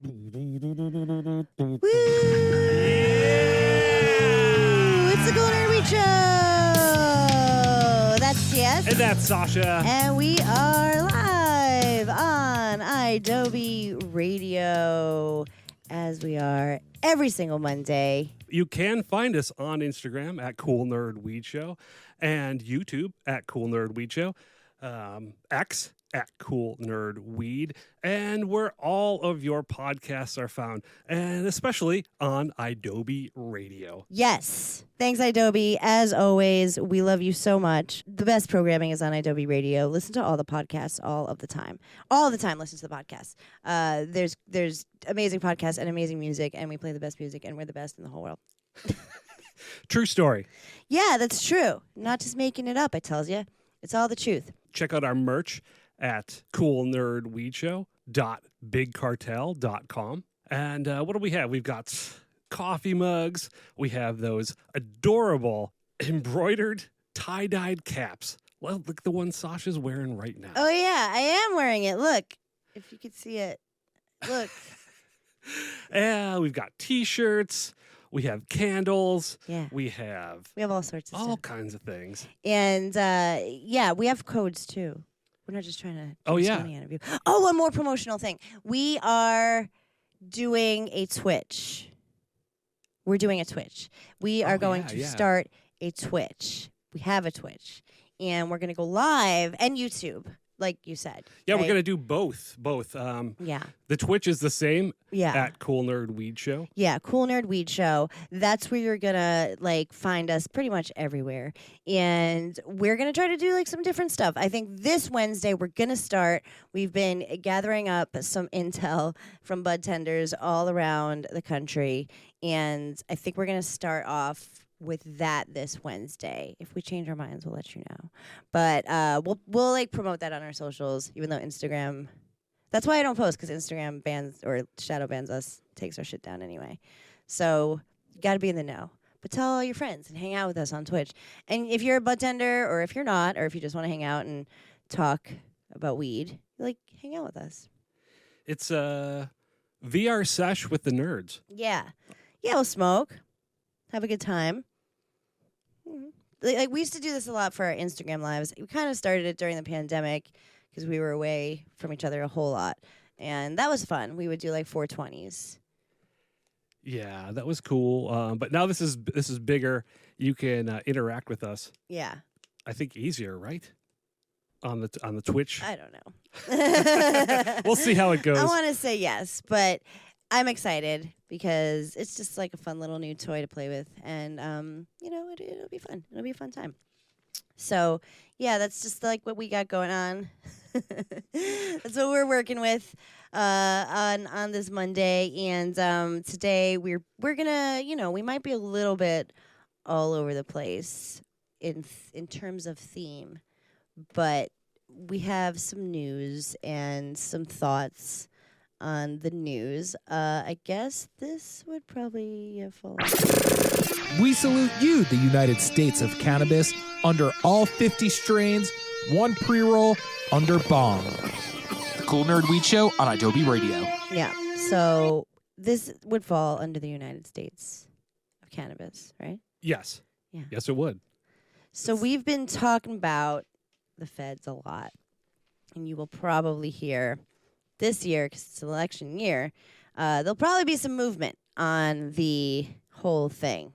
Woo! Yeah! It's the Cool Nerd Week Show! That's Yes. And that's Sasha. And we are live on Adobe Radio, as we are every single Monday. You can find us on Instagram at Cool Nerd Weed Show and YouTube at Cool Nerd Weed Show, X at Cool Nerd Weed, and where all of your podcasts are found, and especially on Adobe Radio. Yes. Thanks, Adobe. As always, we love you so much. The best programming is on Adobe Radio. Listen to all the podcasts all of the time. All the time, listen to the podcasts. There's amazing podcasts and amazing music, and we play the best music, and we're the best in the whole world. True story. Yeah, that's true. Not just making it up, I tells you. It's all the truth. Check out our merch at coolnerdweedshow.bigcartel.com. And what do we have? We've got coffee mugs. We have those adorable embroidered tie-dyed caps. Well, look, the one Sasha's wearing right now. Oh, yeah, I am wearing it. Look, if you could see it. Look. Yeah, we've got T-shirts. We have candles. Yeah. We have all sorts of all stuff. kinds of things. And, yeah, we have codes, too. We're not just trying to money out of you. Oh, one more promotional thing. We are doing a Twitch. We're doing a Twitch. We are going to start a Twitch. We have a Twitch. And we're going to go live and YouTube, like you said. Yeah, right? we're going to do both. Yeah. The Twitch is the same Yeah. at Cool Nerd Weed Show. Yeah, Cool Nerd Weed Show. That's where you're gonna find us pretty much everywhere. And we're gonna try to do some different stuff. I think this Wednesday we're gonna start. We've been gathering up some intel from bud tenders all around the country, and I think we're gonna start off with that this Wednesday. If we change our minds, we'll let you know. But we'll promote that on our socials, even though Instagram. That's why I don't post, because Instagram bans or shadow bans us, takes our shit down anyway. So you got to be in the know. But tell all your friends and hang out with us on Twitch. And if you're a bud tender, or if you're not, or if you just want to hang out and talk about weed, hang out with us. It's a VR sesh with the nerds. Yeah. Yeah, we'll smoke. Have a good time. We used to do this a lot for our Instagram lives. We kind of started it during the pandemic, because we were away from each other a whole lot. And that was fun. We would do 420s. Yeah, that was cool. But now this is bigger. You can interact with us. Yeah. I think easier, right? On the Twitch. I don't know. We'll see how it goes. I want to say yes, but I'm excited because it's just a fun little new toy to play with. And, it'll be fun. It'll be a fun time. So, yeah, that's just what we got going on. That's what we're working with on this Monday, and today we're gonna we might be a little bit all over the place in terms of theme, but we have some news and some thoughts on the news. I guess this would probably fall. We salute you, the United States of Cannabis, under all 50 strains, one pre-roll, under bong. The Cool Nerd Weed Show on Adobe Radio. Yeah, so this would fall under the United States of Cannabis, right? Yes. Yeah. Yes, it would. So we've been talking about the feds a lot, and you will probably hear this year, because it's an election year, there'll probably be some movement on the whole thing,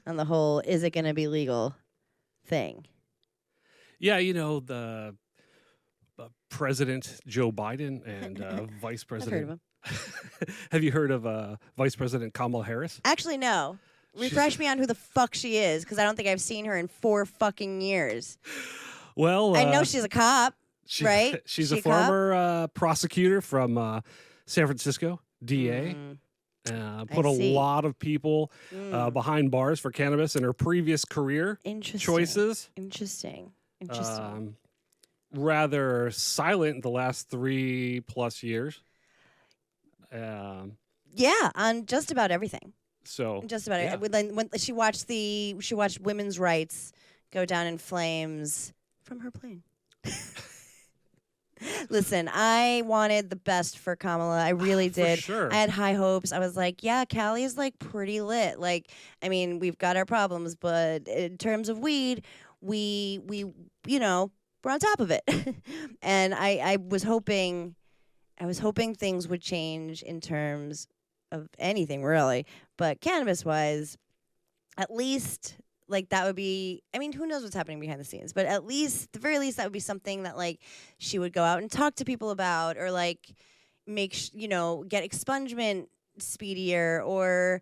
on the whole is it going to be legal thing. Yeah, the President Joe Biden and Vice President. I've heard of him. Have you heard of Vice President Kamala Harris? Actually, no. Refresh me on who the fuck she is, because I don't think I've seen her in 4 fucking years. Well, I know she's a cop. Right? She's a former prosecutor from San Francisco, DA. Put a lot of people behind bars for cannabis in her previous career choices. Interesting. Rather silent the last 3+ years. Yeah, on just about everything. So just about it. When she watched women's rights go down in flames from her plane. Listen, I wanted the best for Kamala. I really For did. sure. I had high hopes. I was like, yeah, Cali is like pretty lit. Like, I mean, we've got our problems, but in terms of weed, we we're on top of it. And I was hoping things would change in terms of anything really, but cannabis wise, at least like that would be, I mean, who knows what's happening behind the scenes, but at least the very least that would be something that like she would go out and talk to people about, or like make get expungement speedier, or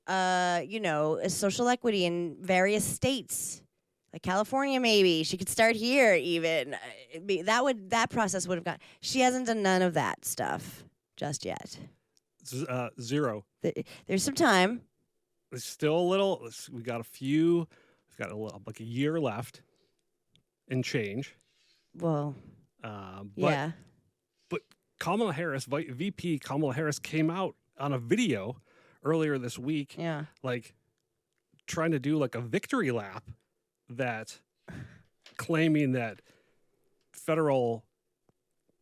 a social equity in various states like California. Maybe she could start here even. That process would have gone. She hasn't done none of that stuff just yet. Zero. There's some time. There's still a little. We got a few. We've got like a year left and change. Well, But yeah. But Kamala Harris, VP Kamala Harris, came out on a video earlier this week, Yeah. like trying to do like a victory lap, that claiming that federal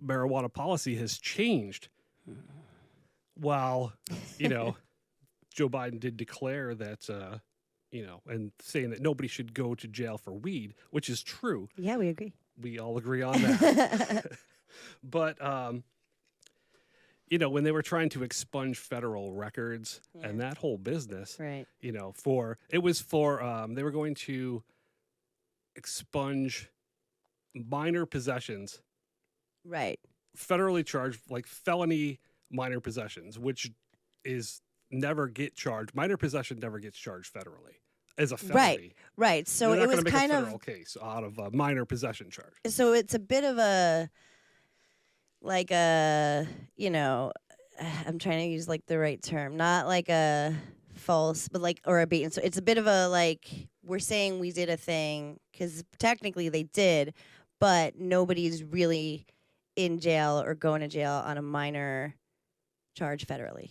marijuana policy has changed. While, Joe Biden did declare that, and saying that nobody should go to jail for weed, which is true. Yeah, we agree. We all agree on that. But, when they were trying to expunge federal records and that whole business, Right. they were going to expunge minor possessions, Right. federally charged, like felony minor possessions, which is never get charged. Minor possession never gets charged federally as a felony. Right. So They're it not was gonna make kind a of federal case out of a minor possession charge. so it's a bit of a like a I'm trying to use like the right term, not like a false, but like, or a bait. And so it's a bit of a like, we're saying we did a thing because technically they did, but nobody's really in jail or going to jail on a minor charge federally,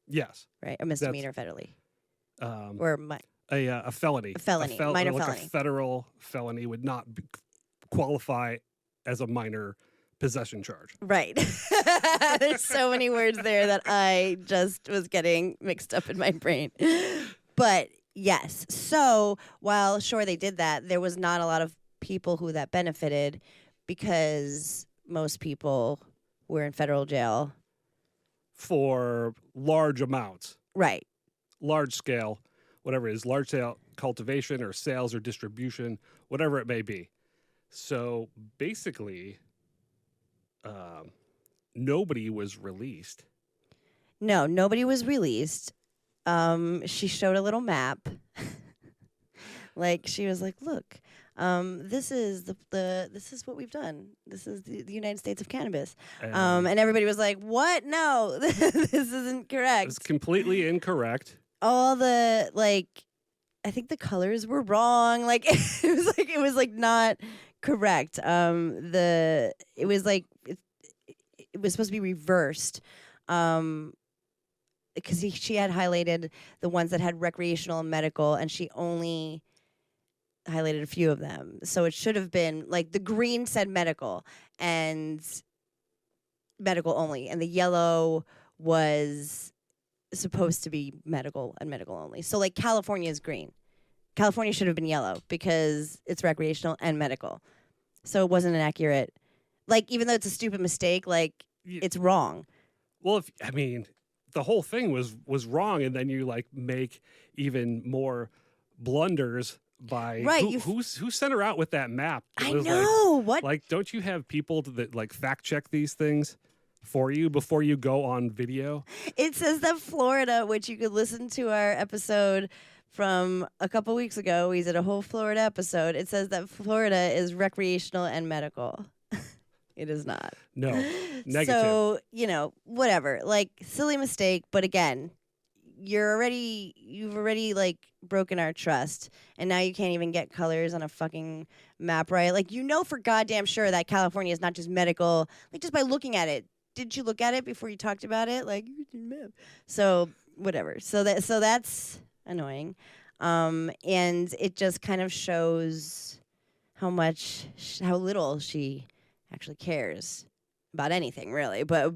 Yes. right? A misdemeanor federally, or A felony. A felony, minor like felony. A federal felony would not qualify as a minor possession charge. right. There's so many words there that I just was getting mixed up in my brain. But yes, so while sure they did that, there was not a lot of people who that benefited because most people were in federal jail. For large amounts. Right. Large scale, whatever it is, large scale cultivation or sales or distribution, whatever it may be. So basically, nobody was released. No, nobody was released. She showed a little map. Like she was like, "Look, this is this is what we've done. This is the United States of Cannabis." And everybody was like, "What? No, this isn't correct." It's completely incorrect. All the I think the colors were wrong. Like it was not correct. It was supposed to be reversed. Because she had highlighted the ones that had recreational and medical, and she only highlighted a few of them. So it should have been like the green said medical and medical only, and the yellow was supposed to be medical and medical only. So like California is green. California should have been yellow because it's recreational and medical. So it wasn't an accurate, like, even though it's a stupid mistake, like it's wrong. Well, the whole thing was wrong, and then you like make even more blunders by Right, who sent her out with that map? It I was know. What? Like, don't you have people that like fact check these things for you before you go on video? It says that Florida, which you could listen to our episode from a couple weeks ago. We did a whole Florida episode. It says that Florida is recreational and medical. It is not. No, negative. So, whatever. Like, silly mistake. But again, you've already like broken our trust. And now you can't even get colors on a fucking map, right? Like, for goddamn sure that California is not just medical. Like, just by looking at it. Did you look at it before you talked about it? Like, so whatever. So that's annoying. And it just kind of shows how little she actually cares about anything really, but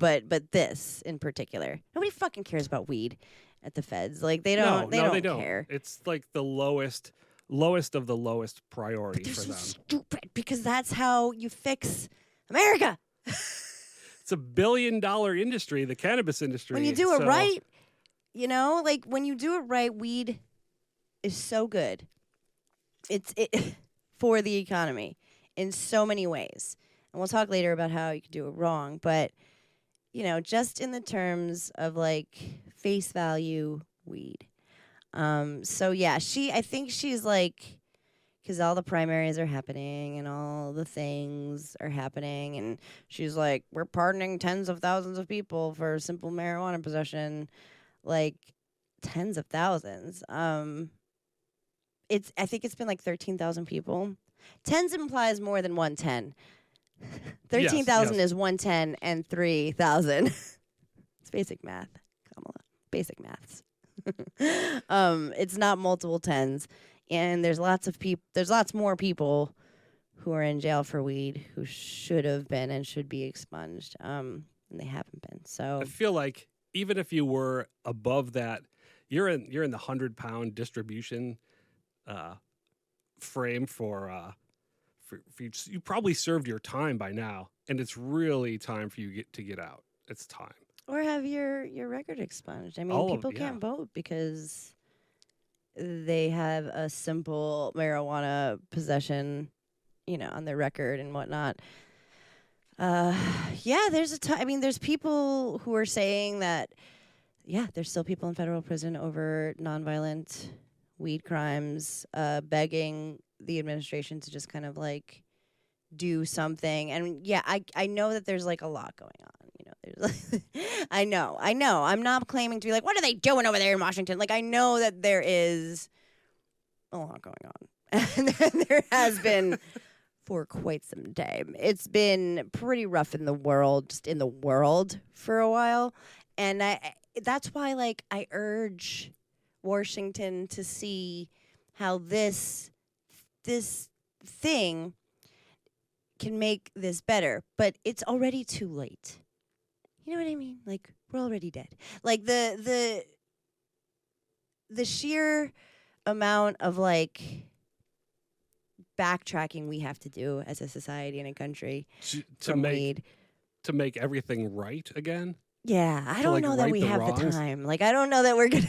this in particular. Nobody fucking cares about weed at the feds. Like they don't they don't care. It's like the lowest of the lowest priority They're for so them. stupid because that's how you fix America. It's $1 billion industry, the cannabis industry. When you do it so- right, like when you do it right, weed is so good. It's for the economy in so many ways. And we'll talk later about how you can do it wrong, but just in the terms of like face value weed. So yeah, I think she's like, because all the primaries are happening and all the things are happening, and she's like, we're pardoning tens of thousands of people for simple marijuana possession, like tens of thousands. I think it's been like 13,000 people. Tens implies more than 110. 13,000 yes. is 110 and 3,000. It's basic math, Kamala. Basic maths. It's not multiple tens, and there's lots more people who are in jail for weed who should have been and should be expunged, and they haven't been. So I feel like even if you were above that, you're in the 100-pound distribution frame for you probably served your time by now, and it's really time for you to get out. It's time. or have your record expunged. I mean, All of- people can't vote because they have a simple marijuana possession, on their record and whatnot. Yeah, there's people who are saying that, there's still people in federal prison over nonviolent weed crimes, begging the administration to just kind of like do something. And I know that there's like a lot going on. There's I know. I'm not claiming to be like, what are they doing over there in Washington? Like, I know that there is a lot going on. And there has been for quite some time. It's been pretty rough in the world, for a while. And that's why, like, I urge Washington to see how this thing can make this better. But it's already too late. You know what I mean? Like, we're already dead. Like, the sheer amount of, like, backtracking we have to do as a society and a country to from make weed. to make everything right again. Yeah, I to, don't like, know that right we the have the wrongs? time. Like, I don't know that we're gonna.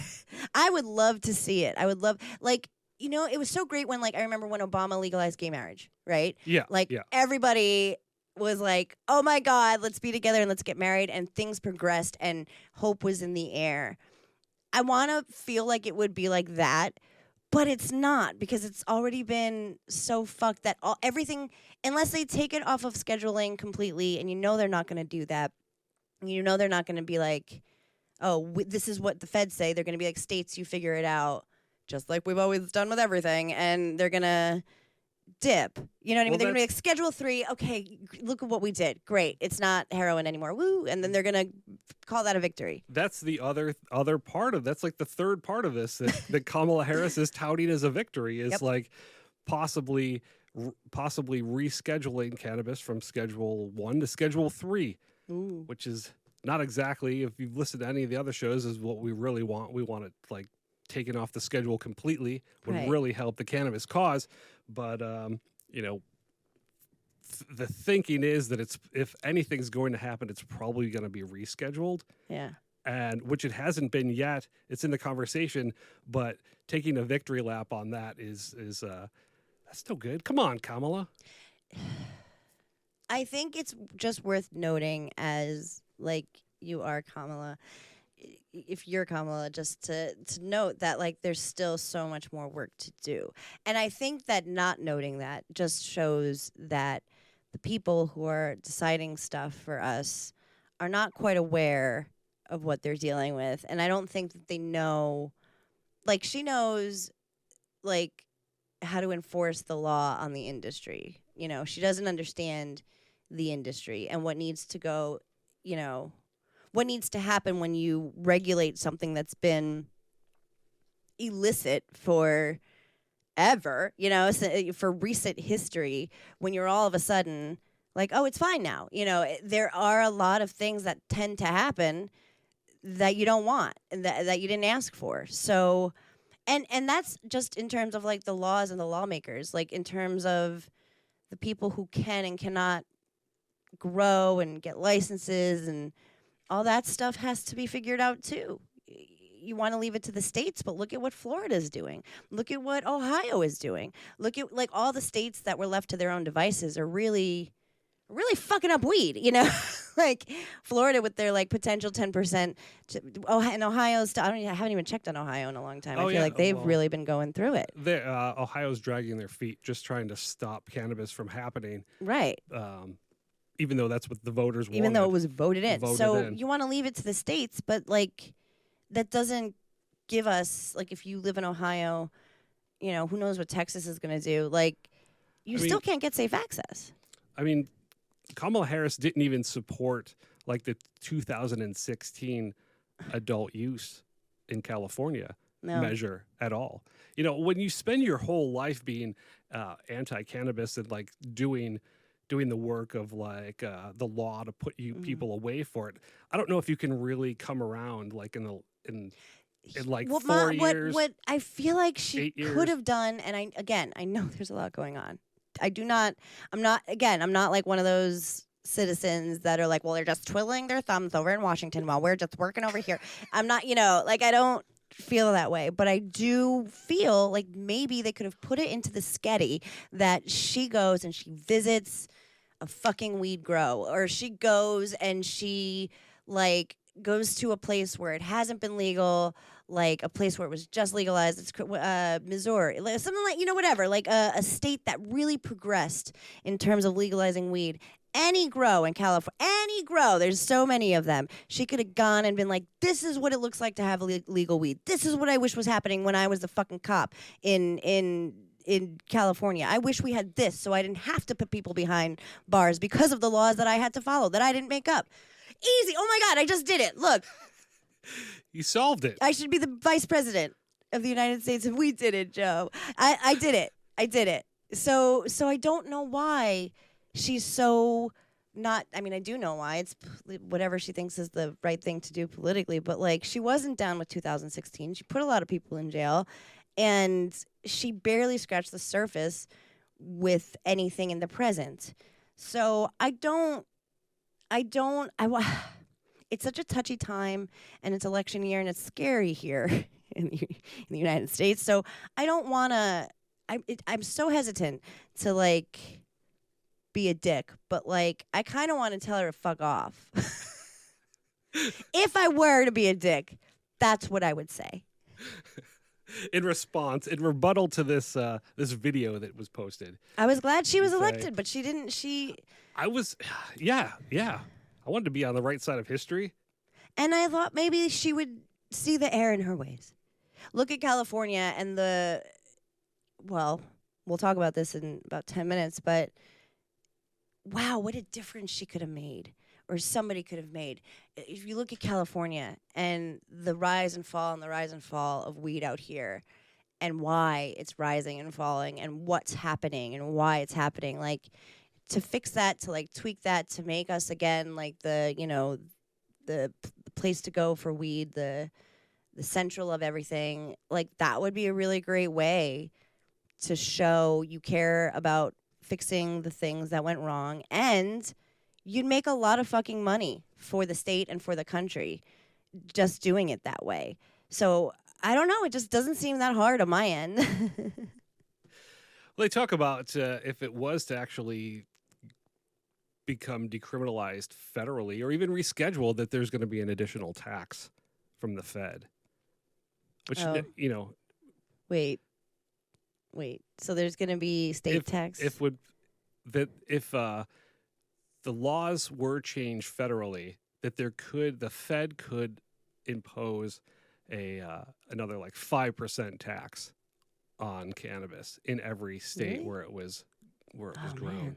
I would love to see it. I would love, like, it was so great when, like, I remember when Obama legalized gay marriage, right? Yeah. Like, yeah. everybody was like, oh my God, let's be together and let's get married. And things progressed and hope was in the air. I want to feel like it would be like that, but it's not, because it's already been so fucked that everything, unless they take it off of scheduling completely, and they're not going to do that. They're not going to be like, oh, this is what the feds say. They're going to be like, states, you figure it out, just like we've always done with everything. And they're going to dip. You know what I mean? Well, They're going to be like, Schedule 3, okay, look at what we did. Great. It's not heroin anymore. Woo. And then they're going to call that a victory. That's the other part of that's like the third part of this that Kamala Harris is touting as a victory is Yep. like possibly rescheduling cannabis from Schedule 1 to Schedule 3, Ooh. which is not exactly, if you've listened to any of the other shows, is what we really want. We want it like taken off the schedule completely, would Right. really help the cannabis cause. But the thinking is that if anything's going to happen, it's probably going to be rescheduled. Yeah. And which it hasn't been yet. It's in the conversation, but taking a victory lap on that is that's still good. Come on, Kamala. I think it's just worth noting, as like you are Kamala, if you're Kamala, just to note that like there's still so much more work to do. And I think that not noting that just shows that the people who are deciding stuff for us are not quite aware of what they're dealing with. And I don't think that they know, like, she knows like how to enforce the law on the industry. She doesn't understand the industry and what needs to go, what needs to happen when you regulate something that's been illicit for ever, for recent history, when you're all of a sudden like, oh, it's fine now. There are a lot of things that tend to happen that you don't want and that you didn't ask for. So, and that's just in terms of like the laws and the lawmakers, like in terms of the people who can and cannot grow and get licenses, and all that stuff has to be figured out too. You want to leave it to the states, but look at what Florida is doing. Look at what Ohio is doing. Look at like all the states that were left to their own devices are really fucking up weed, like Florida with their like potential 10%. And Ohio's, I haven't even checked on Ohio in a long time. I feel like they've really been going through it. Ohio's dragging their feet, just trying to stop cannabis from happening. Right. Even though that's what the voters wanted. Even though it was voted in. You want to leave it to the states, but like that doesn't give us, like if you live in Ohio, who knows what Texas is going to do. Like you still can't get safe access. I mean, Kamala Harris didn't even support like the 2016 adult use in California measure at all. When you spend your whole life being anti-cannabis and like doing the work of like the law to put people away for it, I don't know if you can really come around like in like 4 years. What I feel like she could have done, and I know there's a lot going on. I'm not like one of those citizens that are like, well, they're just twiddling their thumbs over in Washington while we're just working over here. I'm not, like I don't feel that way, but I do feel like maybe they could have put it into the sketty that she goes and she visits a fucking weed grow, or she goes and she like goes to a place where it hasn't been legal, like a place where it was just legalized. It's Missouri, something like, whatever, like a state that really progressed in terms of legalizing weed. Any grow in California, there's so many of them. She could have gone and been like, this is what it looks like to have legal weed. This is what I wish was happening when I was the fucking cop in California. I wish we had this so I didn't have to put people behind bars because of the laws that I had to follow, that I didn't make up. Easy. Oh my God, I just did it. Look. You solved it. I should be the Vice President of the United States if we did it, Joe. I did it. I did it. So I don't know why she's so not, I mean, I do know why. It's whatever she thinks is the right thing to do politically, but like she wasn't down with 2016. She put a lot of people in jail, and she barely scratched the surface with anything in the present. So it's such a touchy time, and it's election year, and it's scary here in the United States. So I don't want to. I'm so hesitant to like be a dick, but like I kind of want to tell her to fuck off. If I were to be a dick, that's what I would say. In rebuttal to this video that was posted. I was glad she was elected, but she didn't. I was, yeah. I wanted to be on the right side of history. And I thought maybe she would see the error in her ways. Look at California and we'll talk about this in about 10 minutes, but wow, what a difference she could have made, or somebody could have made. If you look at California and the rise and fall of weed out here, and why it's rising and falling, and what's happening and why it's happening, like to fix that, to like tweak that, to make us again like the place to go for weed, the central of everything, like that would be a really great way to show you care about fixing the things that went wrong, and you'd make a lot of fucking money for the state and for the country just doing it that way. So I don't know, it just doesn't seem that hard on my end. Well, they talk about if it was to actually become decriminalized federally or even rescheduled, that there's going to be an additional tax from the Fed, which Wait. So there's going to be state tax? If the laws were changed federally, that the Fed could impose another like 5% tax on cannabis in every state where it was grown. Man.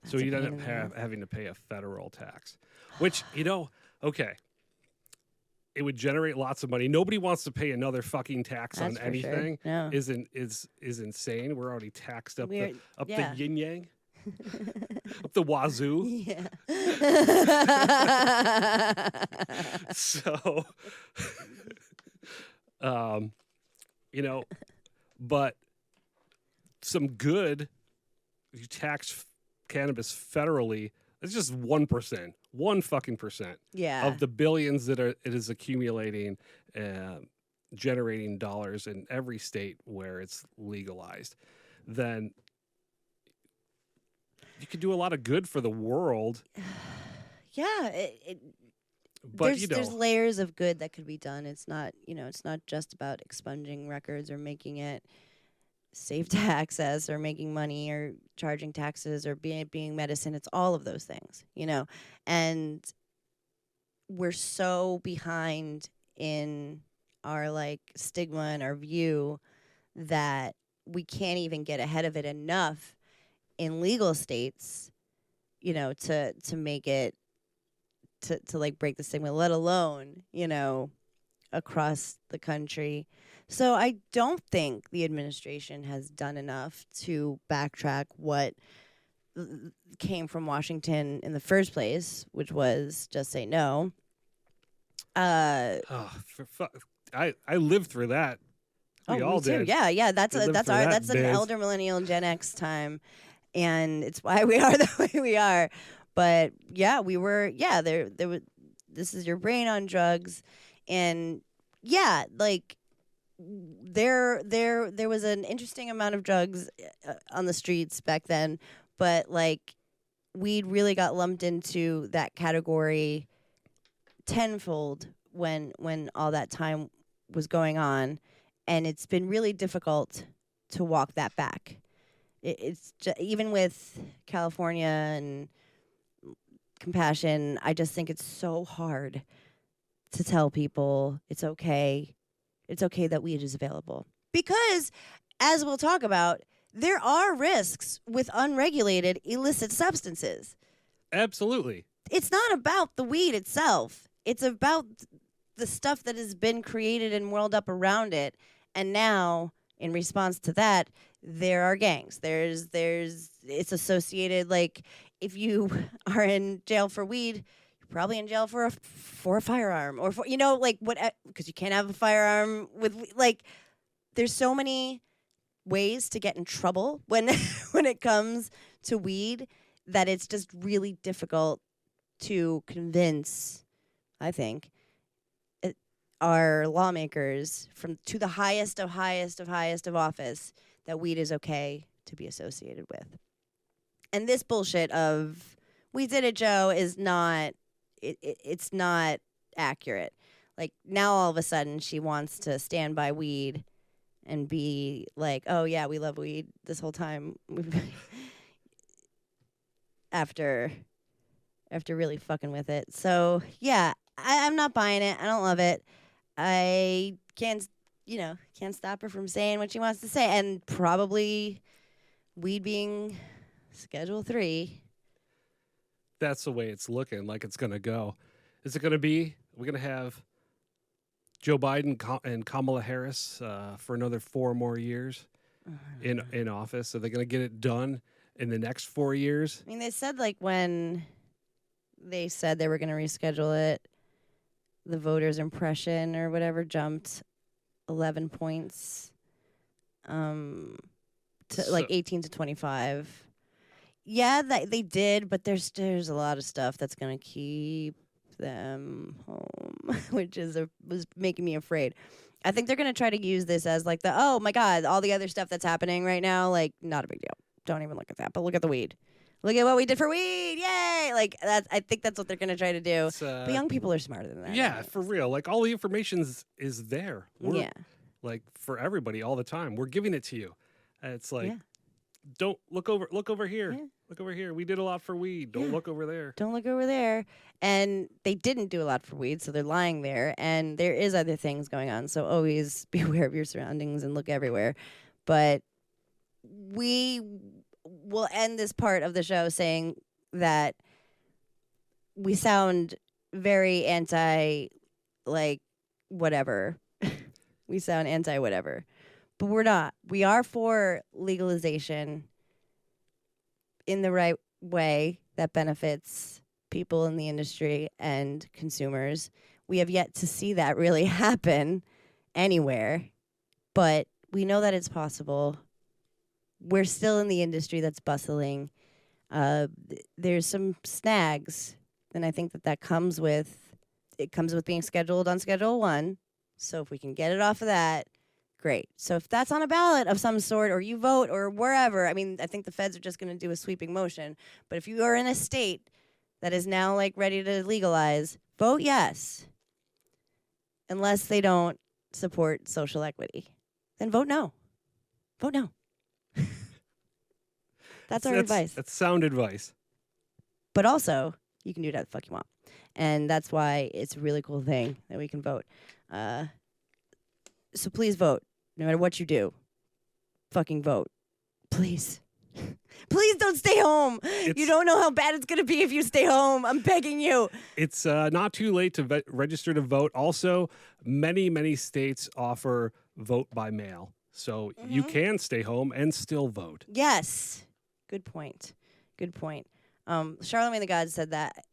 So you'd end up having to pay a federal tax, which, okay. It would generate lots of money. Nobody wants to pay another fucking tax on anything. Sure. No. Is insane. We're already taxed up the yin yang. up the wazoo. Yeah. So, you know, but some good, you tax cannabis federally, it's just 1%, 1% Yeah. of the billions that it is accumulating, generating dollars in every state where it's legalized. Then you could do a lot of good for the world. Yeah. But there's layers of good that could be done. It's not, it's not just about expunging records or making it safe to access or making money or charging taxes or being medicine. It's all of those things, and we're so behind in our stigma and our view that we can't even get ahead of it enough in legal states, to make it to break the stigma, let alone, across the country. So I don't think the administration has done enough to backtrack what came from Washington in the first place, which was just say no. I lived through that. We all me too. did. Yeah. That's an elder millennial Gen X time, and it's why we are the way we are. But yeah, we were. Yeah, there was. This is your brain on drugs, and yeah, there was an interesting amount of drugs on the streets back then, but weed really got lumped into that category tenfold when all that time was going on, and it's been really difficult to walk that back. It's even with California and compassion, I just think it's so hard to tell people it's okay that weed is available, because as we'll talk about, there are risks with unregulated illicit substances. Absolutely. It's not about the weed itself. It's about the stuff that has been created and whirled up around it. And now, in response to that, there are gangs. It's associated, if you are in jail for weed, you're probably in jail for a firearm or for, because you can't have a firearm with, there's so many ways to get in trouble when when it comes to weed that it's just really difficult to convince, I think, our lawmakers to the highest of office that weed is okay to be associated with. And this bullshit of "we did it, Joe" is not. It's not accurate. Now all of a sudden she wants to stand by weed and be like, "Oh yeah, we love weed this whole time." after really fucking with it. So yeah, I'm not buying it. I don't love it. I can't stop her from saying what she wants to say, and probably weed being Schedule 3. That's the way it's looking like it's going to go. Is it going to be, we're going to have Joe Biden and Kamala Harris for another 4 more years in office? Are they going to get it done in the next 4 years? I mean, they said when they said they were going to reschedule it, the voters' impression or whatever jumped 11 points to 18 to 25. Yeah, they did, but there's a lot of stuff that's going to keep them home, which was making me afraid. I think they're going to try to use this as oh my God, all the other stuff that's happening right now, not a big deal. Don't even look at that, but look at the weed. Look at what we did for weed. Yay! I think that's what they're going to try to do. But young people are smarter than that. Yeah, for real. All the information is there. Yeah. For everybody all the time. We're giving it to you. It's don't look over here. Yeah. Look over here. We did a lot for weed. Don't look over there. Don't look over there. And they didn't do a lot for weed, so they're lying there. And there is other things going on. So always be aware of your surroundings and look everywhere. But we will end this part of the show saying that we sound very anti, whatever. We sound anti whatever. But we're not. We are for legalization in the right way that benefits people in the industry and consumers. We have yet to see that really happen anywhere, but we know that it's possible. We're still in the industry that's bustling. There's some snags, and I think that comes with being scheduled on Schedule 1. So if we can get it off of that, great. So if that's on a ballot of some sort, or you vote, or wherever, I mean, I think the feds are just going to do a sweeping motion. But if you are in a state that is now like ready to legalize, vote yes. Unless they don't support social equity, then vote no. Vote no. That's our advice. That's sound advice. But also, you can do whatever the fuck you want. And that's why it's a really cool thing that we can vote. So please vote. No matter what you do, fucking vote. Please. Please don't stay home. You don't know how bad it's going to be if you stay home. I'm begging you. It's not too late to register to vote. Also, many states offer vote by mail. So you can stay home and still vote. Yes. Good point. Charlemagne the God said that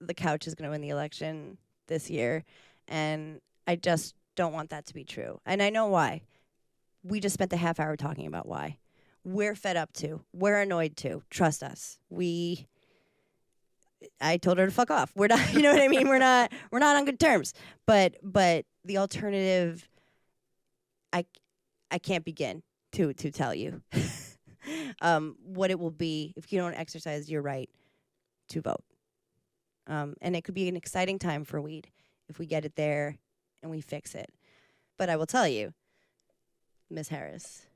the couch is going to win the election this year. And I just don't want that to be true. And I know why. We just spent a half hour talking about why. We're fed up too. We're annoyed too. Trust us. I told her to fuck off. We're not, you know what I mean? We're not on good terms. But the alternative, I can't begin to tell you what it will be if you don't exercise your right to vote. And it could be an exciting time for weed if we get it there and we fix it. But I will tell you, Ms. Harris,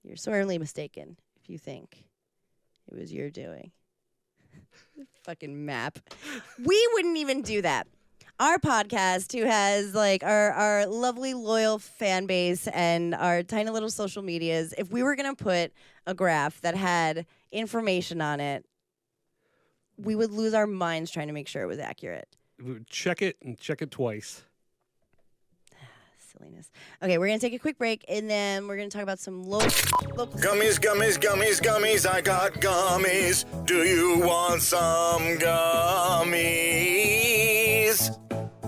you're sorely mistaken if you think it was your doing. Fucking map. We wouldn't even do that. Our podcast, who has like our lovely loyal fan base and our tiny little social medias, if we were going to put a graph that had information on it, we would lose our minds trying to make sure it was accurate. We would check it and check it twice. Silliness. Okay, we're going to take a quick break, and then we're going to talk about some local... Gummies, gummies, gummies, gummies, I got gummies. Do you want some gummies?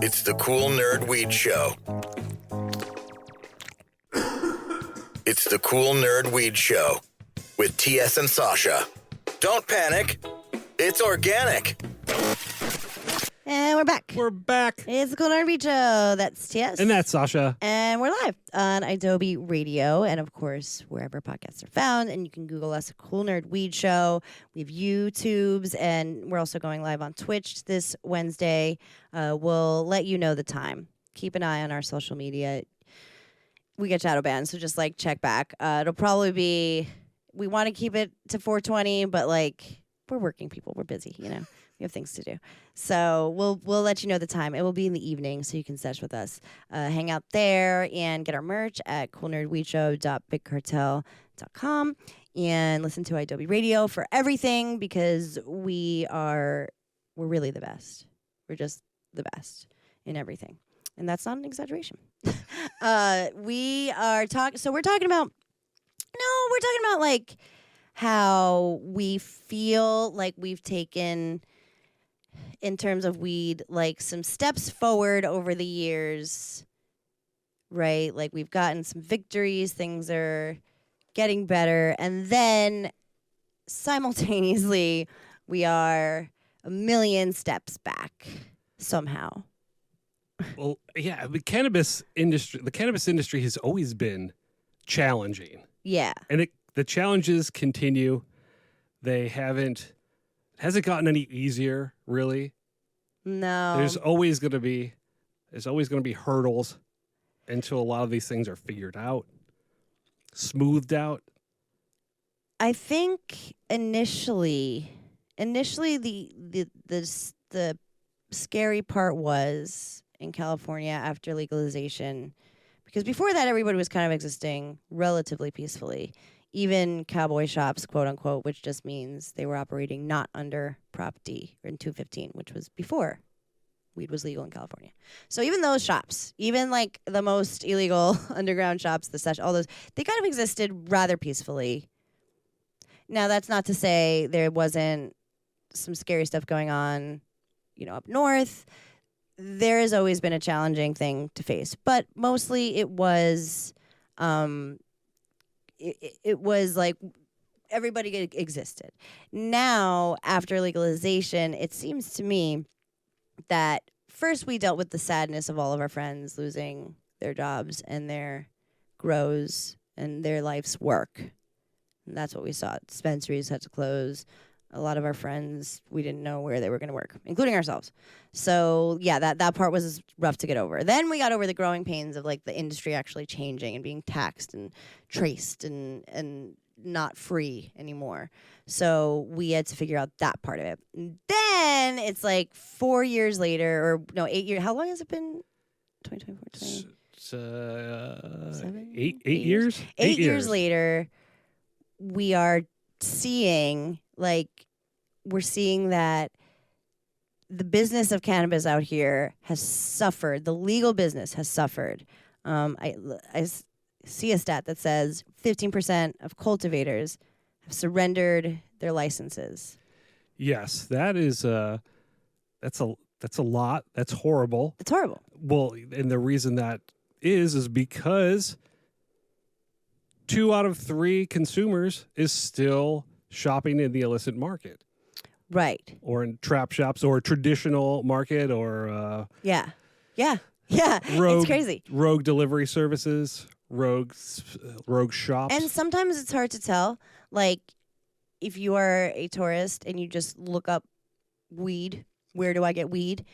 It's the Cool Nerd Weed Show. It's the Cool Nerd Weed Show with TS and Sasha. Don't panic. It's organic. And we're back. We're back. It's the Cool Nerd Weed Show. That's TS. And that's Sasha. And we're live on Adobe Radio and, of course, wherever podcasts are found. And you can Google us, Cool Nerd Weed Show. We have YouTubes, and we're also going live on Twitch this Wednesday. We'll let you know the time. Keep an eye on our social media. We get shadow banned, so just, like, check back. It'll probably be... We want to keep it to 420, but, like, we're working people. We're busy, you know. We have things to do. So we'll let you know the time. It will be in the evening, so you can sesh with us. Hang out there and get our merch at coolnerdweedshow.bigcartel.com and listen to Adobe Radio for everything, because we're really the best. We're just the best in everything. And that's not an exaggeration. We're talking about like how we feel like we've taken, in terms of weed, like some steps forward over the years, right? Like we've gotten some victories, things are getting better, and then simultaneously we are a million steps back somehow. Well, yeah, the cannabis industry has always been challenging. Yeah. And the challenges continue. Hasn't gotten any easier, really. No. There's always going to be hurdles until a lot of these things are figured out, smoothed out. I think initially the scary part was in California after legalization, because before that everybody was kind of existing relatively peacefully. Even cowboy shops, quote unquote, which just means they were operating not under Prop D or in 215, which was before weed was legal in California. So even those shops, even like the most illegal underground shops, all those, they kind of existed rather peacefully. Now, that's not to say there wasn't some scary stuff going on, up north. There has always been a challenging thing to face, but mostly it was, it was like everybody existed. Now, after legalization, it seems to me that first we dealt with the sadness of all of our friends losing their jobs and their grows and their life's work. And that's what we saw. Dispensaries had to close. A lot of our friends, we didn't know where they were going to work, including ourselves. So, yeah, that part was rough to get over. Then we got over the growing pains of, like, the industry actually changing and being taxed and traced and not free anymore. So we had to figure out that part of it. And then it's like 4 years later, or no, 8 years. How long has it been? 2024, 8 years? 8 years later, we are seeing, we're seeing that the business of cannabis out here has suffered. The legal business has suffered. I see a stat that says 15% of cultivators have surrendered their licenses. Yes, that's a lot. That's horrible. It's horrible. Well, and the reason that is because 2 out of 3 consumers is still shopping in the illicit market. Right. Or in trap shops or traditional market or Yeah. rogue, It's crazy. Rogue delivery services, rogue shops. And sometimes it's hard to tell. Like, if you are a tourist and you just look up weed, where do I get weed?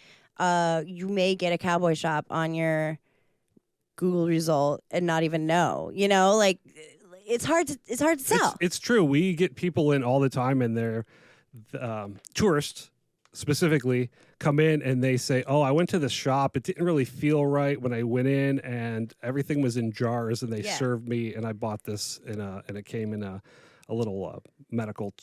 You may get a cowboy shop on your Google result and not even know. It's hard to tell. It's true. We get people in all the time, and they're tourists specifically come in and they say, "Oh, I went to the shop. It didn't really feel right when I went in, and everything was in jars, and they served me, and I bought this and it came in a little medical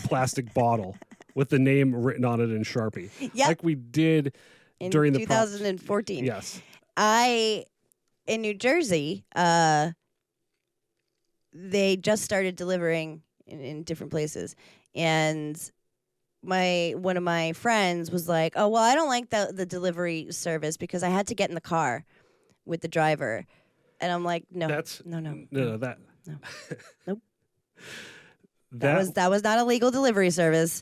plastic bottle with the name written on it in Sharpie, like we did during the 2014. Yes, in New Jersey, they just started delivering in different places, and one of my friends was like, "Oh, well, I don't like the delivery service because I had to get in the car with the driver," and I'm like, "No, no, that no, nope." That was not a legal delivery service.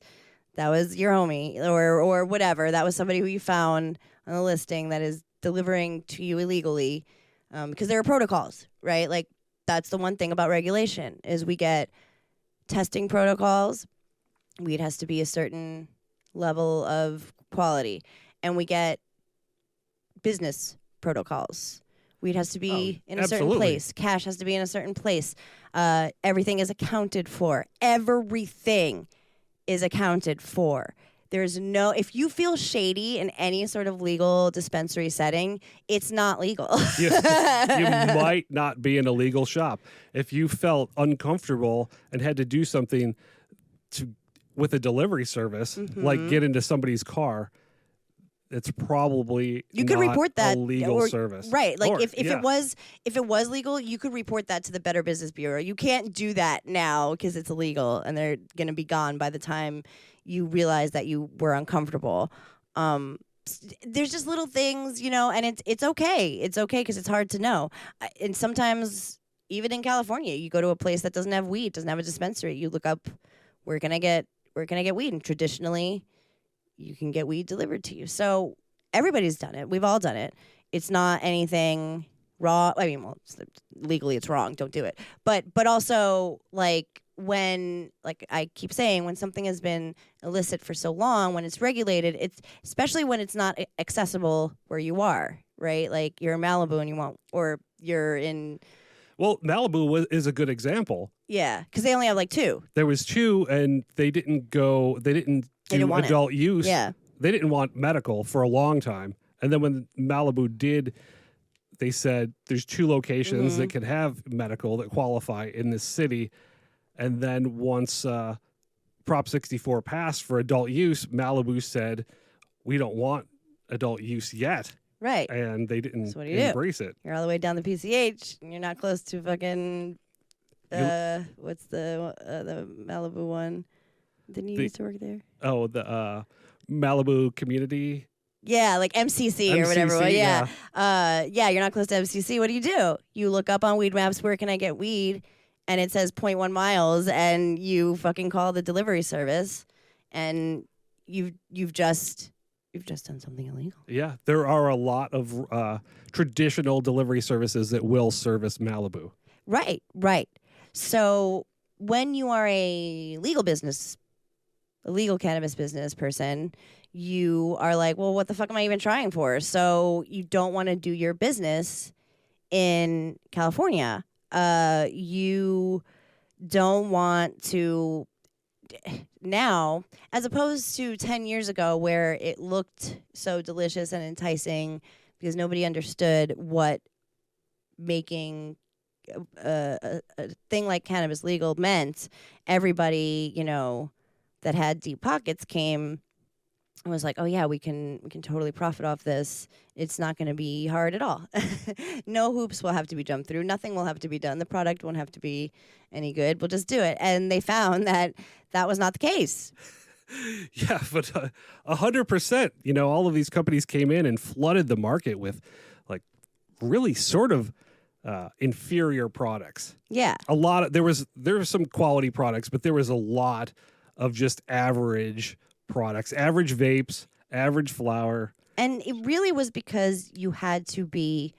That was your homie or whatever. That was somebody who you found on the listing that is delivering to you illegally, because there are protocols, right? Like, that's the one thing about regulation is we get testing protocols. Weed has to be a certain level of quality, and we get business protocols. Weed has to be in a certain place. Cash has to be in a certain place. Everything is accounted for. Everything is accounted for. If you feel shady in any sort of legal dispensary setting, it's not legal. you might not be in a legal shop. If you felt uncomfortable and had to do something with a delivery service, like get into somebody's car, it's probably you could report that a legal service, right? Like, if it was legal, you could report that to the Better Business Bureau. You can't do that now because it's illegal, and they're going to be gone by the time you realize that you were uncomfortable. There's just little things, and it's okay. It's okay because it's hard to know. And sometimes, even in California, you go to a place that doesn't have weed, doesn't have a dispensary. You look up, where can I get weed? And traditionally, you can get weed delivered to you. So everybody's done it. We've all done it. It's not anything wrong. I mean, legally it's wrong. Don't do it. But also, when I keep saying, when something has been illicit for so long, when it's regulated, it's especially when it's not accessible where you are, right? Like, you're in Malibu and you want, or you're in. Well, Malibu is a good example. Yeah, because they only have 2. There was 2, and they didn't do adult use. Yeah. They didn't want medical for a long time. And then when Malibu did, they said there's 2 locations that could have medical that qualify in this city. And then once Prop 64 passed for adult use, Malibu said, we don't want adult use yet. Right. And they didn't So what do you embrace it. You're all the way down the PCH, and you're not close to fucking What's the Malibu one? Didn't you used to work there? Oh, the Malibu community. Yeah, like MCC or whatever. MCC, Yeah. Yeah, you're not close to MCC. What do? You look up on Weed Maps, where can I get weed? And it says 0.1 miles, and you fucking call the delivery service, and you've just done something illegal. Yeah, there are a lot of traditional delivery services that will service Malibu. Right. So when you are a legal cannabis business person, you are like, well, what the fuck am I even trying for? So you don't want to do your business in California. You don't want to now, as opposed to 10 years ago where it looked so delicious and enticing because nobody understood what making a thing like cannabis legal meant. Everybody, that had deep pockets came and was like, oh yeah, we can totally profit off this. It's not going to be hard at all. No hoops will have to be jumped through. Nothing will have to be done. The product won't have to be any good. We'll just do it. And they found that was not the case. Yeah, but 100%. All of these companies came in and flooded the market with like really sort of inferior products. Yeah. There were some quality products, but there was a lot of just average products, average vapes, average flower. And it really was because you had to be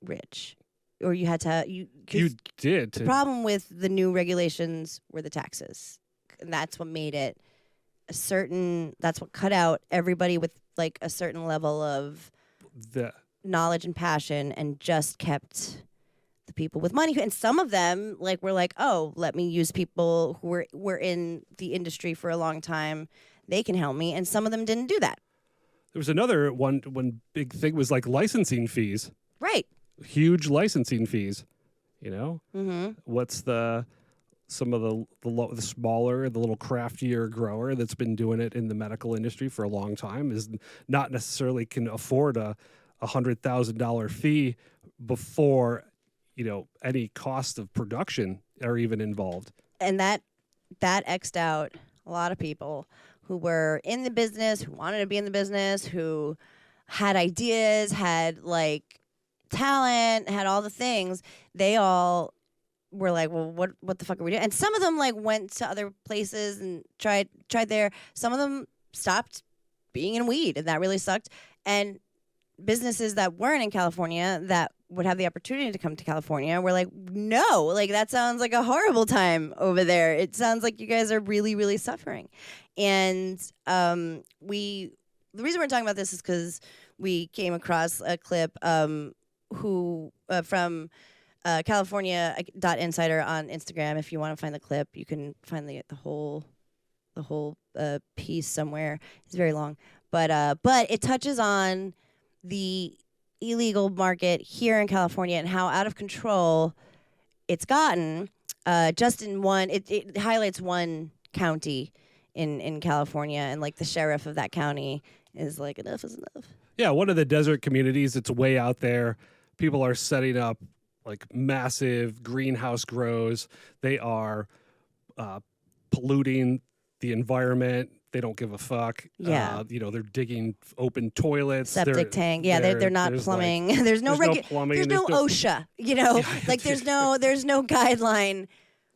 rich, or you had to. You did. The problem with the new regulations were the taxes, and that's what made it that's what cut out everybody with like a certain level of knowledge and passion, and just kept the people with money. And some of them were like, oh, let me use people who were in the industry for a long time. They can help me. And some of them didn't do that. There was another one big thing was like licensing fees. Right. Huge licensing fees. Mm-hmm. What's some of the smaller, the little craftier grower that's been doing it in the medical industry for a long time is not necessarily can afford a $100,000 fee before any cost of production are even involved. And that X'd out a lot of people who were in the business, who wanted to be in the business, who had ideas, had talent, had all the things. They all were like, well, what the fuck are we doing? And some of them went to other places and tried there. Some of them stopped being in weed, and that really sucked. And businesses that weren't in California that would have the opportunity to come to California were like, no, that sounds like a horrible time over there. It sounds like you guys are really, really suffering. And the reason we're talking about this is because we came across a clip from California.insider on Instagram. If you want to find the clip, you can find the whole piece somewhere. It's very long, but it touches on the illegal market here in California and how out of control it's gotten. Just in it highlights one county in California, and the sheriff of that county is like, enough is enough. Yeah, one of the desert communities. It's way out there. People are setting up massive greenhouse grows. They are polluting the environment. They don't give a fuck. Yeah. They're digging open toilets. Septic tank. Yeah, they're not plumbing. There's no plumbing. There's no OSHA. There's no guideline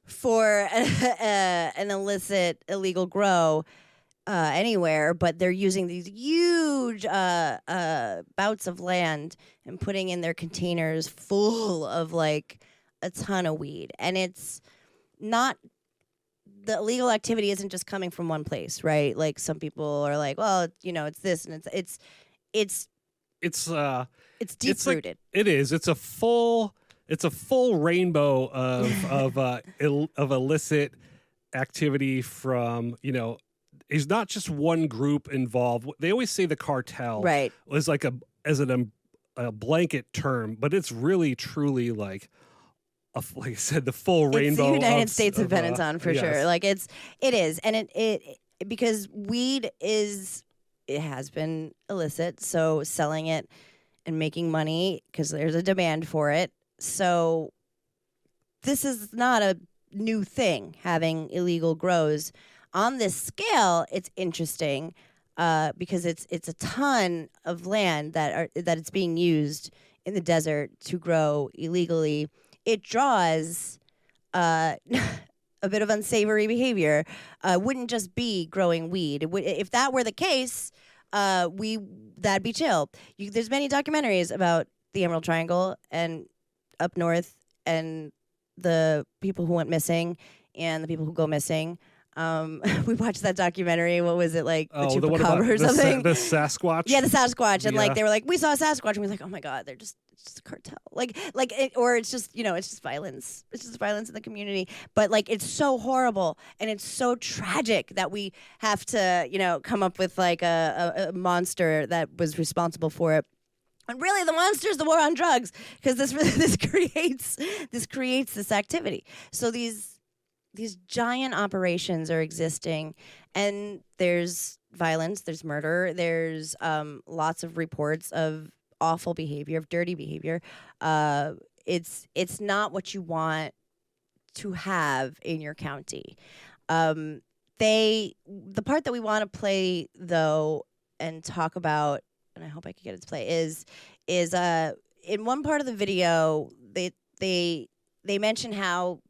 for an illicit illegal grow anywhere, but they're using these huge bouts of land and putting in their containers full of a ton of weed. And it's not, the illegal activity isn't just coming from one place, right? Some people are like, well, it's this and it's deep rooted. It is. It's a full rainbow of illicit activity from, it's not just one group involved. They always say the cartel right. was as a blanket term, but it's really truly like I said, the full rainbow. It's the United States of Benetton for sure. It is, and it because weed it has been illicit, so selling it and making money because there's a demand for it. So this is not a new thing, having illegal grows. On this scale, it's interesting because it's a ton of land that it's being used in the desert to grow illegally. It draws a bit of unsavory behavior. Wouldn't just be growing weed. If that were the case, that'd be chill. There's many documentaries about the Emerald Triangle and up north and the people who went missing and the people who go missing. We watched that documentary. What was it, like the the one about Chupacabra or something? the Sasquatch. Yeah, the Sasquatch, and like Yeah. they were like, we saw a Sasquatch, and we were like, oh my god, it's just a cartel, or it's just it's just violence. It's just violence in the community. But like, it's so horrible and it's so tragic that we have to come up with like a monster that was responsible for it. And really, the monster is the war on drugs, because this creates this activity. So these giant operations are existing, and there's violence, there's murder, there's lots of reports of awful behavior, of dirty behavior. It's not what you want to have in your county. The part that we want to play though and talk about, and I hope I can get it to play, is in one part of the video they mention how.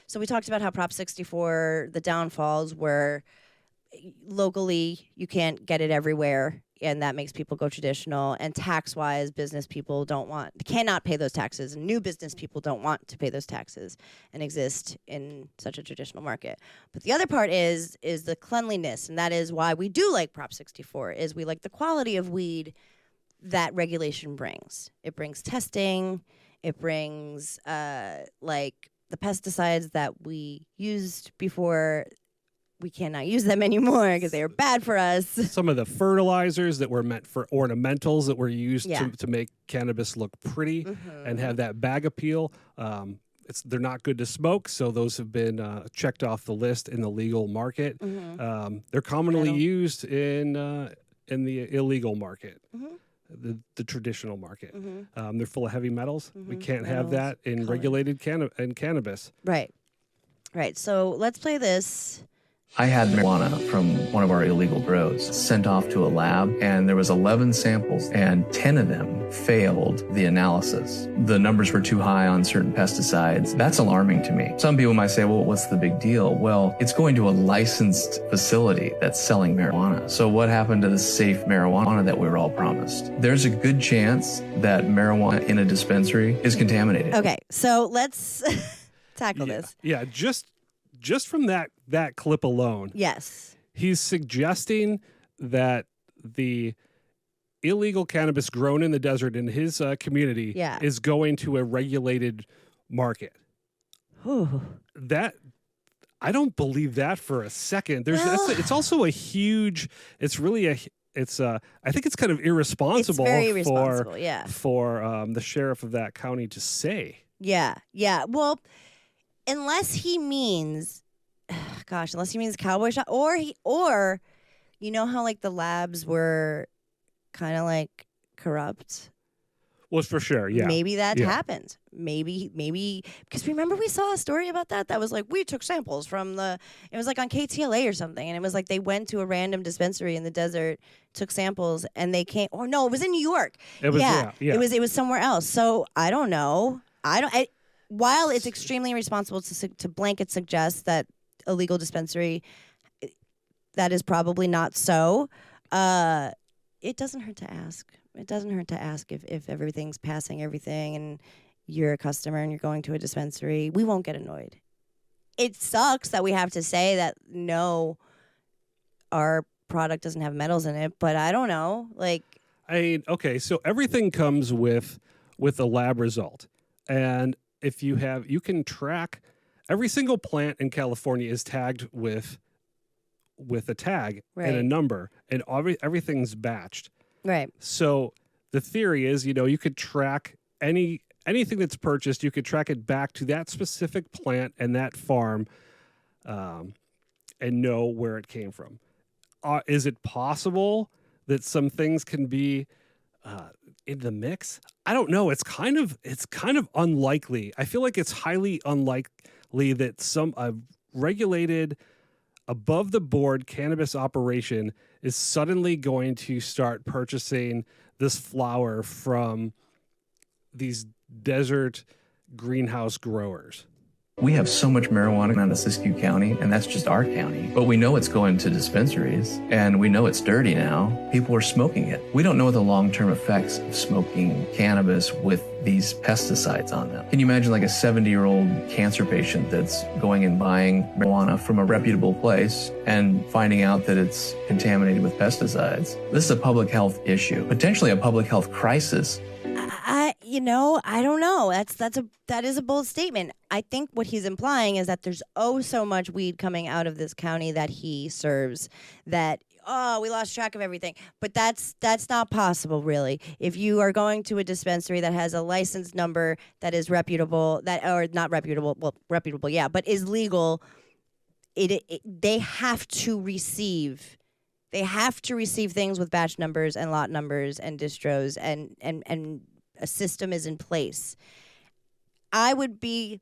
So we talked about how Prop 64, the downfalls were locally you can't get it everywhere, and that makes people go traditional. And tax-wise, business people cannot pay those taxes, and new business people don't want to pay those taxes and exist in such a traditional market. But the other part is the cleanliness, and that is why we do like Prop 64. Is we like the quality of weed that regulation brings. It brings testing. It brings like the pesticides that we used before. We cannot use them anymore because they are bad for us. Some of the fertilizers that were meant for ornamentals that were used Yeah. to make cannabis look pretty and have that bag appeal. They're not good to smoke, so those have been checked off the list in the legal market. They're commonly Metal. used in the illegal market. The traditional market. They're full of heavy metals. We can't have that in colors. regulated cannabis. Right. So let's play this. I had marijuana from one of our illegal grows sent off to a lab, and there was 11 samples, and 10 of them failed the analysis. The numbers were too high on certain pesticides. That's alarming to me. Some people might say, well, what's the big deal? Well, it's going to a licensed facility that's selling marijuana. So what happened to the safe marijuana that we were all promised? There's a good chance that marijuana in a dispensary is contaminated. Okay, so let's tackle Yeah. this. Yeah, just from that clip alone. Yes. He's suggesting that the illegal cannabis grown in the desert in his community Yeah. is going to a regulated market. Whew. That I don't believe that for a second. It's also a huge. It's really a. It's I think it's kind of irresponsible. It's very irresponsible, yeah. For the sheriff of that county to say. Yeah. Well, unless he means cowboy shop, or you know how like the labs were kind of like corrupt. Well, for sure, yeah. Maybe that Yeah. happened. Maybe because remember we saw a story about that was like we took samples from it was like on KTLA or something, and it was like they went to a random dispensary in the desert, took samples, and they came. Or no, it was in New York. It was yeah. It was somewhere else. So I don't know. While it's extremely irresponsible to blanket suggest that a legal dispensary, that is probably not so. It doesn't hurt to ask. It doesn't hurt to ask if everything's passing everything and you're a customer and you're going to a dispensary. We won't get annoyed. It sucks that we have to say that no, our product doesn't have metals in it, but I don't know. Like, I mean, okay, so everything comes with a lab result, and if you can track every single plant in California is tagged with a tag and a Right. number, and everything's batched. right. So the theory is, you could track anything that's purchased, you could track it back to that specific plant and that farm, and know where it came from. Is it possible that some things can be in the mix? I don't know. It's kind of unlikely. I feel like it's highly unlikely that some regulated above the board cannabis operation is suddenly going to start purchasing this flower from these desert greenhouse growers. We have so much marijuana out of Siskiyou County, and that's just our county. But we know it's going to dispensaries, and we know it's dirty now. People are smoking it. We don't know the long-term effects of smoking cannabis with these pesticides on them. Can you imagine like a 70-year-old cancer patient that's going and buying marijuana from a reputable place and finding out that it's contaminated with pesticides? This is a public health issue, potentially a public health crisis. I don't know. That is a bold statement. I think what he's implying is that there's so much weed coming out of this county that he serves that we lost track of everything. But that's not possible, really. If you are going to a dispensary that has a license number that is reputable, reputable, yeah, but is legal, they have to receive. They have to receive things with batch numbers and lot numbers and distros and a system is in place. The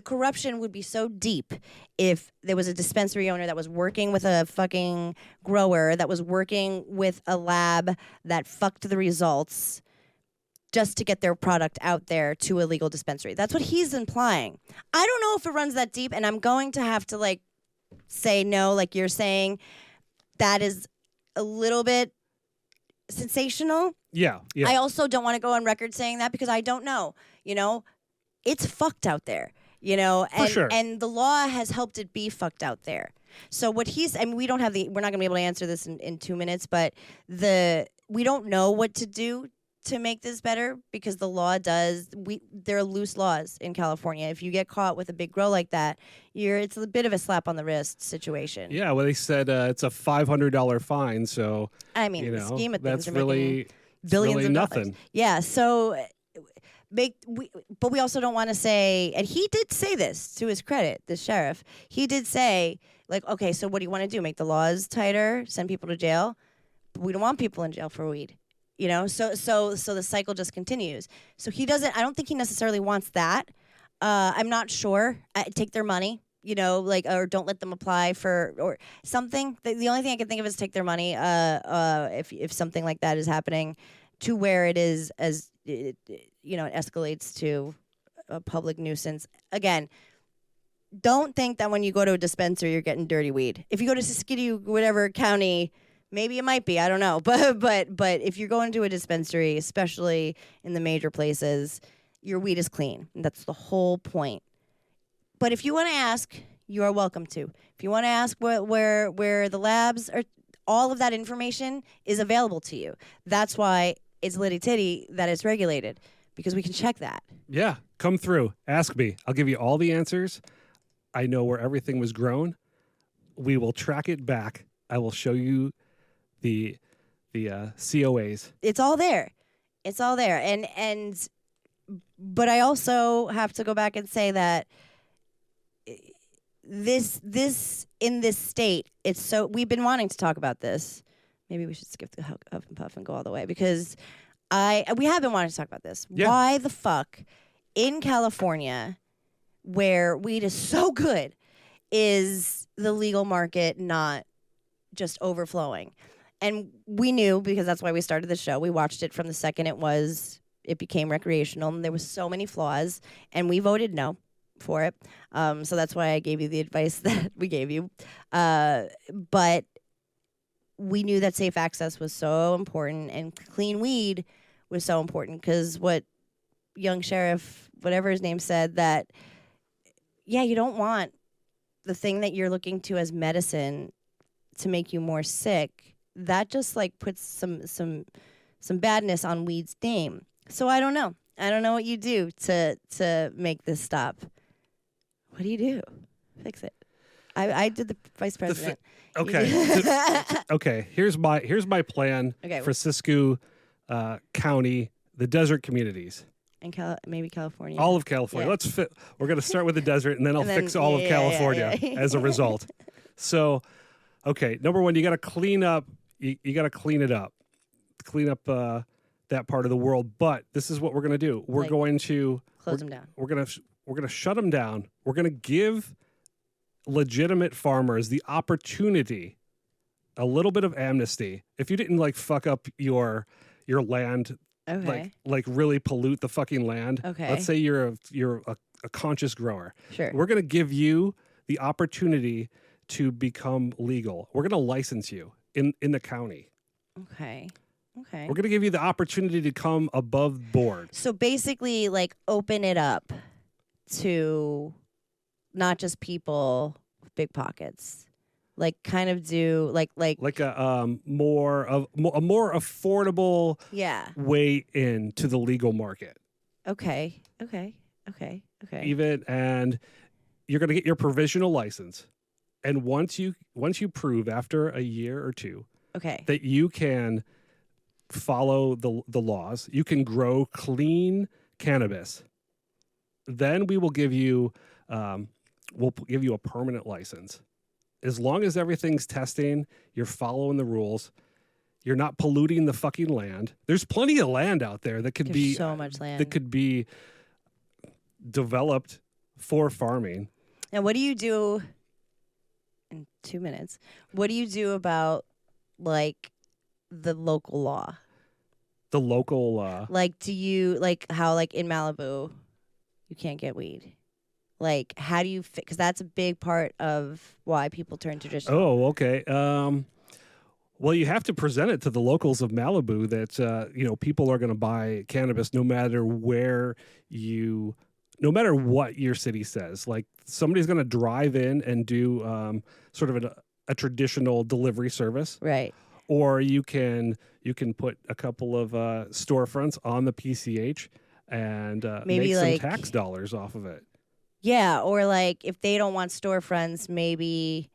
corruption would be so deep if there was a dispensary owner that was working with a fucking grower, that was working with a lab that fucked the results just to get their product out there to a legal dispensary. That's what he's implying. I don't know if it runs that deep, and I'm going to have to say no, like you're saying. That is a little bit sensational. Yeah. I also don't want to go on record saying that because I don't know. It's fucked out there. And For sure. And the law has helped it be fucked out there. So what we're not going to be able to answer this in 2 minutes, but we don't know what to do to make this better because the law there are loose laws in California. If you get caught with a big grow like that, it's a bit of a slap on the wrist situation. Yeah, well, they said it's a $500 fine, so I mean, the scheme of things that's are really making billions really of nothing. dollars. Yeah, so but we also don't want to say, and he did say this to his credit, the sheriff. He did say, okay, so what do you want to do? Make the laws tighter, send people to jail? But we don't want people in jail for weed. So the cycle just continues. So I don't think he necessarily wants that. I'm not sure. Take their money, or don't let them apply for or something. The only thing I can think of is take their money. If something like that is happening, to where it is it escalates to a public nuisance. Again, don't think that when you go to a dispensary you're getting dirty weed. If you go to Siskiyou, whatever county. Maybe it might be. I don't know. But if you're going to a dispensary, especially in the major places, your weed is clean. And that's the whole point. But if you want to ask, you are welcome to. If you want to ask where the labs are, all of that information is available to you. That's why it's litty titty that it's regulated, because we can check that. Yeah, come through. Ask me. I'll give you all the answers. I know where everything was grown. We will track it back. I will show you the COAs. It's all there. But I also have to go back and say that this in this state, we've been wanting to talk about this. Maybe we should skip the huff and puff and go all the way, because we have been wanting to talk about this. Yeah. Why the fuck in California, where weed is so good, is the legal market not just overflowing? And we knew, because that's why we started the show. We watched it from the second it became recreational, and there was so many flaws, and we voted no for it. So that's why I gave you the advice that we gave you. But we knew that safe access was so important, and clean weed was so important, because what young sheriff, whatever his name, said, that, yeah, you don't want the thing that you're looking to as medicine to make you more sick. That just puts some badness on weed's name. So I don't know. I don't know what you do to make this stop. What do you do? Fix it. I did the vice president. Okay. Here's my plan for Siskiyou County, the desert communities. And maybe California. All of California. Yeah. We're going to start with the desert, and then I'll fix all of California as a result. So, okay, number one, you got to clean up. You got to clean it up. Clean up that part of the world. But this is what we're going to do. We're Like, going to Close them down. we're going to shut them down. We're going to give legitimate farmers the opportunity, a little bit of amnesty. If you didn't like fuck up your land, Okay. like really pollute the fucking land. Okay. Let's say you're a conscious grower. Sure. We're going to give you the opportunity to become legal. We're going to license you in the county. Okay. Okay. We're going to give you the opportunity to come above board. So basically, like, open it up to not just people with big pockets. Like, kind of do like Like a more affordable yeah. way into the legal market. Okay. Even, and you're going to get your provisional license. And once you prove after a year or two Okay. that you can follow the laws, you can grow clean cannabis, then we will give you a permanent license. As long as everything's testing, you're following the rules, you're not polluting the fucking land. There's plenty of land out there that could There's be so much land. that could be developed for farming. And what do you do in 2 minutes? What do you do about like the local law? The local Like, do you like how like in Malibu, you can't get weed? Like, how do you fit? Because that's a big part of why people turn traditional. Oh, okay. Well, you have to present it to the locals of Malibu that people are going to buy cannabis no matter no matter what your city says. Like, somebody's going to drive in and do sort of a traditional delivery service, Right. or you can put a couple of storefronts on the PCH and Maybe make some like- tax dollars off of it. Yeah, or like if they don't want storefronts, maybe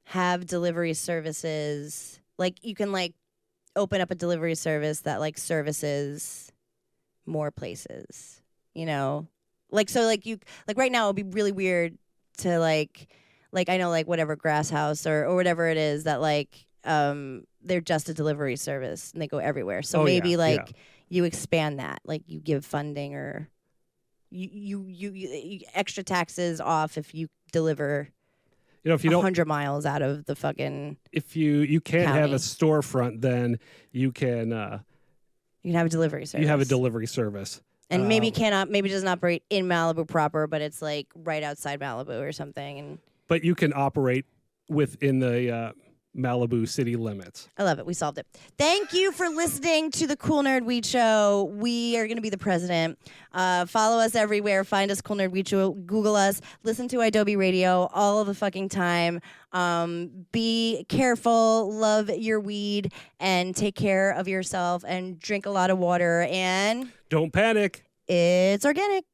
have delivery services. Like, you can like open up a delivery service that like services more places, Like, so like you like right now it would be really weird to like I know like whatever Grass House or whatever it is that like they're just a delivery service and they go everywhere. So maybe yeah. you expand that, like you give funding or you extra taxes off if you deliver If you don't 100 miles out of the fucking. if you can't have county. a storefront, then you can You can have a delivery service. you have a delivery service. and maybe maybe it doesn't operate in Malibu proper, but it's like right outside Malibu or something. And But you can operate within the Malibu city limits. I love it. We solved it. Thank you for listening to the Cool Nerd Weed Show. We are going to be the president. Follow us everywhere. Find us, Cool Nerd Weed Show. Google us. Listen to Adobe Radio all of the fucking time. Be careful. Love your weed and take care of yourself and drink a lot of water. And Don't panic. it's organic.